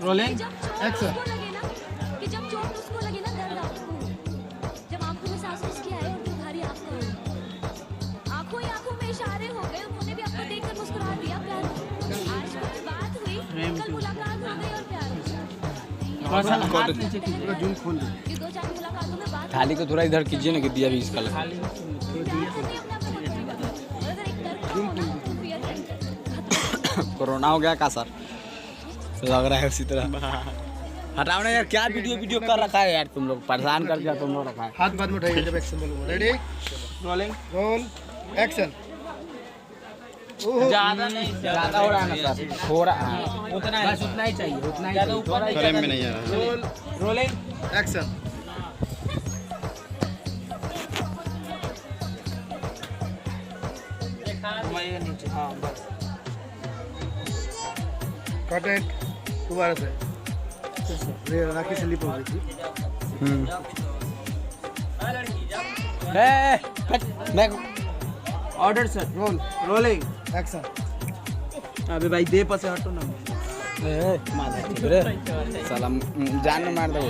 Rolling action. कि जब चोट उसको लगे ना दर्द आपको, जब आंखों में सांस उसकी आए और तुम्हारी आपको, आंखों ही आंखों में इशारे हो गए, उन्होंने भी आपको देखकर मुस्कुरा दिया। प्यार आज कुछ बात हुई, कल मुलाकात हो गई और प्यार हो गया। थोड़ा सा हाथ नीचे कीजिए। पूरा जून खोल दे। ये दो चार मुलाकातों में बात थाली को थोड़ा इधर कीजिए ना कि दिया भी इसका लगा। खाली कोरोना हो गया का सर लग रहा है उसी तरह। हटाओ ना यार, क्या वीडियो कर रखा है यार, तुम लोग परेशान कर दिया तुम लोग रखा है। हाथ बाद में उठाइए जब एक्शन बोलूंगा। Ready rolling roll action. ज्यादा नहीं, ज्यादा हो रहा है ना सर, हो रहा है उतना बस उतना ही चाहिए, उतना ही ज्यादा ऊपर नहीं फ्रेम में नहीं आ रहा। Role rolling action. घुमाइएगा नीचे। हाँ बस कट इट दोबारा से। ये राखी स्लिप हो गई थी। मैं order sir. Role rolling action. अबे भाई दे पासे हटो ना। साला जान में मार दो।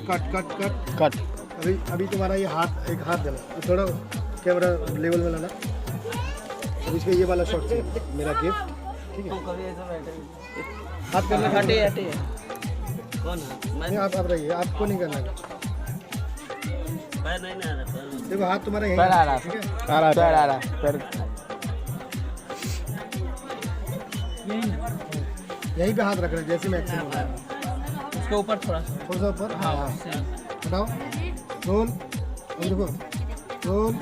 कट कट कट कट अभी अभी तुम्हारा ये हाथ, एक हाथ देना, ये थोड़ा कैमरा लेवल में लाना। अब इसका ये वाला शॉट चाहिए, मेरा गिफ्ट। ठीक है, हाथ करना। हटे हटे। कौन नहीं, आप रहिए, आपको नहीं करना है। देखो हाथ तुम्हारा यहीं पैर आ रहा है, ठीक है। है, पैर आ रहा है, पैर यहीं पे हाथ रखना है, जैसे मैं एक्शन बोल रहा हूँ। उसके ऊपर थोड़ा सा। थोड़ा सा ऊपर। हाँ हाँ, हटाओ। रोल। अब देखो रोल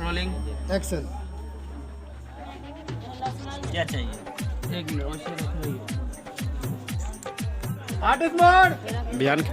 रोलिंग एक्शन। क्या चाहिए? एक मिनट वैसे रखो। Artist mode. बिहान के